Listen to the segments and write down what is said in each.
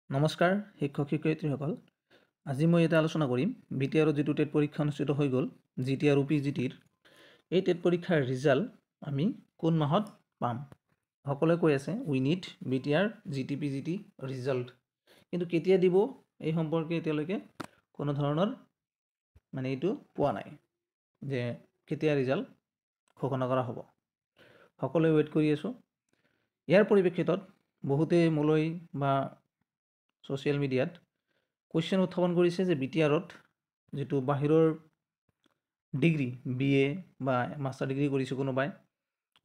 নমস্কাৰ শিক্ষক শিক্ষয়িত্ৰীসকল। আজি মই এটা আলোচনা কৰিম BT যিটো টেট পৰীক্ষা অনুষ্ঠিত হৈ গ'ল GT আৰু PGTৰ এই টেট পৰীক্ষাৰ ৰিজাল্ট আমি কোন মাহত পাম। সকলোৱে কৈ আছে we need BT GT PGT result, কিন্তু কেতিয়া দিব এই সম্পৰ্কে এতিয়ালৈকে কোনো ধৰণৰ এইটো পোৱা নাই যে কেতিয়া ৰিজাল্ট ঘোষণা কৰা হ'ব। সকলোৱে ৱেইট কৰি আছোঁ। ইয়াৰ পৰিপ্ৰেক্ষিতত বহুতে মোলৈ বা ছ'চিয়েল মিডিয়াত কুৱেশ্যন উত্থাপন কৰিছে যে BT যিটো বাহিৰৰ ডিগ্ৰী BA বা মাষ্টাৰ ডিগ্ৰী কৰিছে,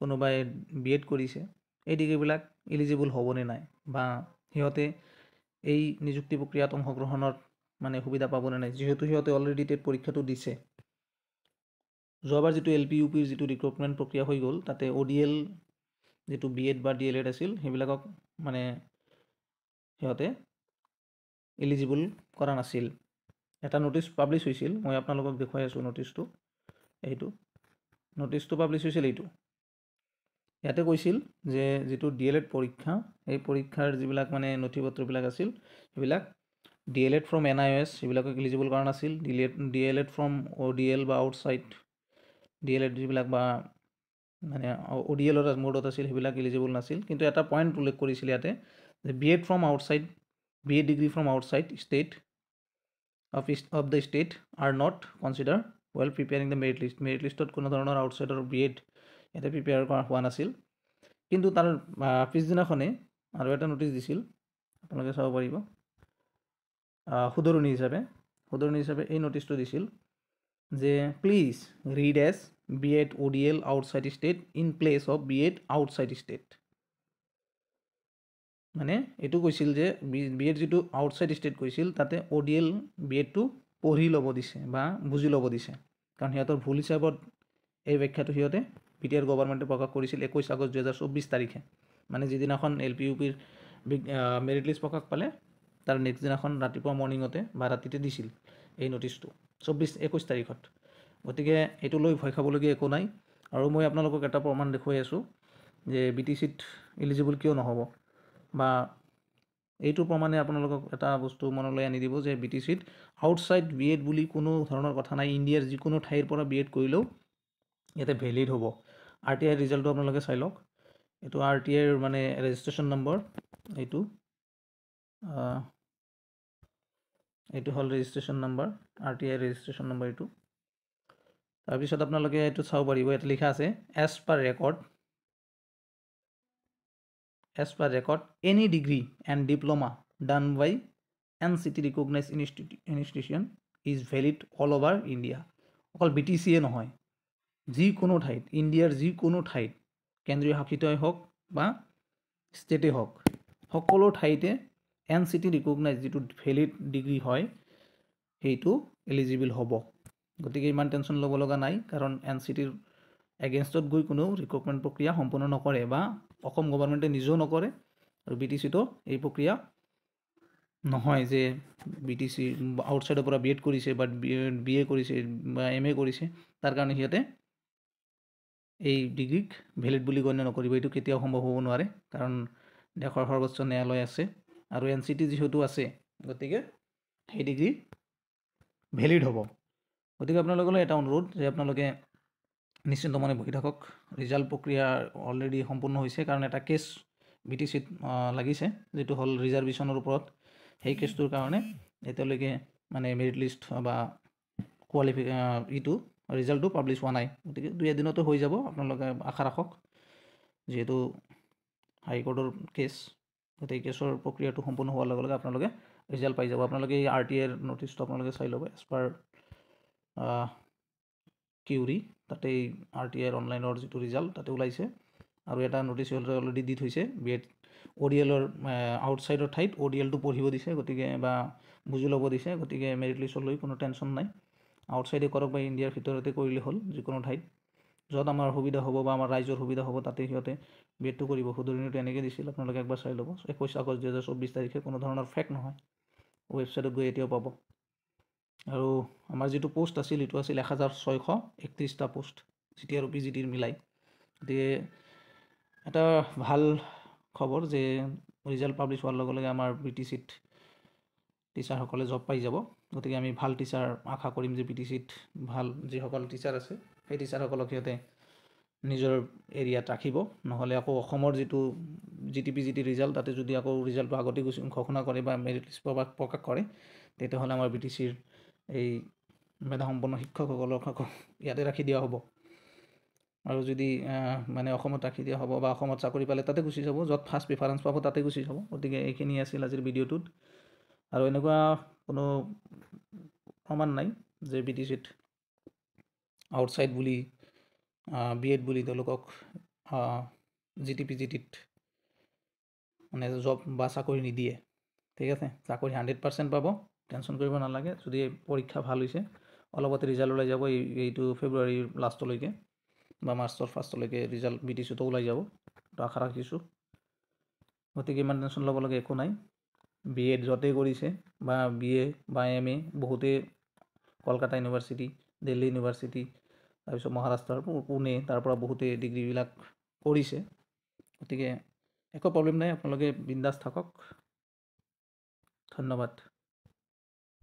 কোনোবাই BEd কৰিছে, এই ডিগ্ৰীবিলাক এলিজিবল হ'বনে নাই, বা সিহঁতে এই নিযুক্তি প্ৰক্ৰিয়াত অংশগ্ৰহণৰ সুবিধা পাবনে নাই, যিহেতু সিহঁতে অলৰেডি টেট পৰীক্ষাটো দিছে। যোৱাবাৰ যিটো LP UPৰ যিটো ৰিক্ৰুটমেণ্ট প্ৰক্ৰিয়া হৈ গ'ল, তাতে ODL যিটো BEd বা DLEd আছিল সেইবিলাকক সিহঁতে এলিজিবল কৰা নাছিল। এটা নটিচ পাব্লিছ হৈছিল, মই আপোনালোকক দেখুৱাই আছোঁ নটিচটো। এইটো নটিচটো পাব্লিছ হৈছিল। ইয়াতে কৈছিল যে যিটো DLEd পৰীক্ষা, এই পৰীক্ষাৰ যিবিলাক নথি পত্ৰবিলাক আছিল সেইবিলাক DLEd ফ্ৰম NIOS সেইবিলাকক এলিজিবল কৰা নাছিল। DLEd ফ্ৰম ODL বা আউটছাইড DLEd যিবিলাক বা ODLৰ মোডত আছিল সেইবিলাক এলিজিবল নাছিল। কিন্তু এটা পইণ্ট উল্লেখ কৰিছিল ইয়াতে যে BEd from outside BA degree from outside state of the state are not considered while preparing the merit list. Merit listত কোনো ধৰণৰ আউটছাইডৰ BEd ইয়াতে প্ৰিপেয়াৰ কৰা হোৱা নাছিল। কিন্তু তাৰ পিছদিনাখনে আৰু এটা নটিচ দিছিল, আপোনালোকে চাব পাৰিব। শুধৰণি হিচাপে এই নটিচটো দিছিল যে please read as BEd ODL outside state in place of BEd outside state. এইটো কৈছিল যে BEd যিটো আউটছাইড ষ্টেট কৈছিল, তাতে ODL BEdটো পঢ়ি ল'ব দিছে বা বুজি ল'ব দিছে, কাৰণ সিহঁতৰ ভুল হিচাপত এই ব্যাখ্যাটো সিহঁতে BTR গভৰ্ণমেণ্টে প্ৰকাশ কৰিছিল 21 আগষ্ট 2024 তাৰিখে। যিদিনাখন LP UPৰ মেৰিট লিষ্ট প্ৰকাশ পালে তাৰ নেক্সট দিনাখন ৰাতিপুৱা মৰ্ণিঙতে বা ৰাতিতে দিছিল এই নটিচটো 21 তাৰিখত। গতিকে এইটো লৈ ভয় খাবলগীয়া একো নাই। আৰু মই আপোনালোকক এটা প্ৰমাণ দেখুৱাই আছোঁ যে BTCত এলিজিবল কিয় নহ'ব, বা এইটো প্ৰমাণে আপোনালোকক এটা বস্তু মনলৈ আনি দিব যে BTCত আউটছাইড BEd বুলি কোনো ধৰণৰ কথা নাই। ইণ্ডিয়াৰ যিকোনো ঠাইৰ পৰা BEd কৰিলেও ইয়াতে ভেলিড হ'ব। RTI ৰিজাল্টটো আপোনালোকে চাই লওক। এইটো RTIৰ ৰেজিষ্ট্ৰেশ্যন নম্বৰ, এইটো হ'ল registration number, RTI registration number এইটো। তাৰপিছত আপোনালোকে এইটো চাব পাৰিব, ইয়াত লিখা আছে as per record any degree and diploma done by NCT recognized institution is valid all over India. অকল BTCয়ে নহয়, যিকোনো ঠাইত, ইণ্ডিয়াৰ যিকোনো ঠাইত, কেন্দ্ৰীয় শাসিতই হওক বা ষ্টেটেই হওক, সকলো ঠাইতে NCT ৰিকগনাইজ যিটো ভেলিড ডিগ্ৰী হয় সেইটো এলিজিবল হ'ব। গতিকে ইমান টেনশ্যন ল'ব লগা নাই, কাৰণ NCTৰ এগেইনষ্টত গৈ কোনো ৰিক্ৰুটমেণ্ট প্ৰক্ৰিয়া সম্পূৰ্ণ নকৰে, বা অসম গভৰ্ণমেণ্টে নিজেও নকৰে। আৰু BTCতো এই প্ৰক্ৰিয়া নহয় যে BTC আউটছাইডৰ পৰা BEd কৰিছে বা BA কৰিছে বা MA কৰিছে, তাৰ কাৰণে সিহঁতে এই ডিগ্ৰীক ভেলিড বুলি গণ্য নকৰিব। এইটো কেতিয়াও সম্ভৱ হ'ব নোৱাৰে, কাৰণ দেশৰ সৰ্বোচ্চ ন্যায়ালয় আছে আৰু NCT যিহেতু আছে, গতিকে সেই ডিগ্ৰী ভেলিড হ'ব। গতিকে আপোনালোকলৈ এটা অনুৰোধ যে আপোনালোকে নিশ্চিন্ত মনে বহি থাকক। ৰিজাল্ট প্ৰক্ৰিয়া অলৰেডি সম্পূৰ্ণ হৈছে, কাৰণ এটা কেছ BTCত লাগিছে যিটো হ'ল ৰিজাৰ্ভেশ্যনৰ ওপৰত। সেই কেছটোৰ কাৰণে এতিয়ালৈকে মেৰিট লিষ্ট বা ৰিজাল্টটো পাব্লিছ হোৱা নাই। গতিকে 2 এদিনতো হৈ যাব, আপোনালোকে আশা ৰাখক। যিহেতু হাইকোৰ্টৰ কেছ, গতিকে কেছৰ প্ৰক্ৰিয়াটো সম্পূৰ্ণ হোৱাৰ লগে লগে আপোনালোকে ৰিজাল্ট পাই যাব। আপোনালোকে এই RTIৰ নটিচটো আপোনালোকে চাই ল'ব। এজ পাৰ কিউৰি তাতে RTIৰ অনলাইনৰ যিটো ৰিজাল্ট তাতে ওলাইছে, আৰু এটা নটিচ অলৰেডি দি থৈছে BEd ODLৰ আউটছাইডৰ ঠাইত ODLটো পঢ়িব দিছে, গতিকে বা বুজি ল'ব দিছে। গতিকে মেৰিট লিষ্টত লৈ কোনো টেনশ্যন নাই। আউটছাইডে কৰক বা ইণ্ডিয়াৰ ভিতৰতে কৰিলে হ'ল, যিকোনো ঠাইত য'ত আমাৰ সুবিধা হ'ব বা আমাৰ ৰাইজৰ সুবিধা হ'ব তাতে সিহঁতে BEdটো কৰিব। শুধৰণিটো এনেকৈ দিছিল, আপোনালোকে একবাৰ চাই ল'ব। 21 আগষ্ট 2024 তাৰিখে, কোনো ধৰণৰ ফেক নহয়। ৱেবছাইটত গৈ এতিয়াও পাব। আৰু আমাৰ যিটো পোষ্ট আছিল এইটো আছিল 1631টা পোষ্ট GT আৰু PGTৰ মিলাই। গতিকে এটা ভাল খবৰ যে ৰিজাল্ট পাব্লিছ হোৱাৰ লগে লগে আমাৰ BTCত টিচাৰসকলে জব পাই যাব। গতিকে আমি ভাল টিচাৰ আশা কৰিম যে BTCত ভাল যিসকল টিচাৰ আছে সেই টিচাৰসকলক সিহঁতে নিজৰ এৰিয়াত ৰাখিব। নহ'লে আকৌ অসমৰ যিটো GTPGT ৰিজাল্ট, তাতে যদি আকৌ ৰিজাল্টটো আগতে ঘোষণা কৰে বা মেৰিট লিষ্ট প্ৰকাশ কৰে, তেতিয়াহ'লে আমাৰ BTCৰ এই মেধাসম্পন্ন শিক্ষকসকলক আকৌ ইয়াতে ৰাখি দিয়া হ'ব। আৰু যদি মানে অসমত ৰাখি দিয়া হ'ব বা অসমত চাকৰি পালে তাতে গুচি যাব, য'ত ফাৰ্ষ্ট প্ৰিফাৰেঞ্চ পাব তাতে গুচি যাব। গতিকে এইখিনি আছিল আজিৰ ভিডিঅ'টোত। আৰু এনেকুৱা কোনো প্ৰমাণ নাই যে BTCত আউটছাইড বুলি B.Ed বুলি তেওঁলোকক GTPGTত মানে জব বা চাকৰি নিদিয়ে। ঠিক আছে, চাকৰি 100% পাব, টেনশ্যন কৰিব নালাগে। যদি পৰীক্ষা ভাল হৈছে, অলপতে ৰিজাল্ট ওলাই যাব, এইটো ফেব্ৰুৱাৰীৰ লাষ্টলৈকে বা মাৰ্চৰ ফাৰ্ষ্টলৈকে ৰিজাল্ট BTCতো ওলাই যাব, তো আশা ৰাখিছোঁ। গতিকে ইমান টেনশ্যন ল'ব লাগে একো নাই। B.Ed য'তেই কৰিছে বা BA বা MA, বহুতেই কলকাতা ইউনিভাৰ্চিটি, দিল্লী ইউনিভাৰ্চিটি, তাৰপিছত মহাৰাষ্ট্ৰৰ পুনে, তাৰ পৰা বহুতেই ডিগ্ৰীবিলাক কৰিছে। গতিকে একো প্ৰব্লেম নাই, আপোনালোকে বিন্দাছ থাকক। ধন্যবাদ।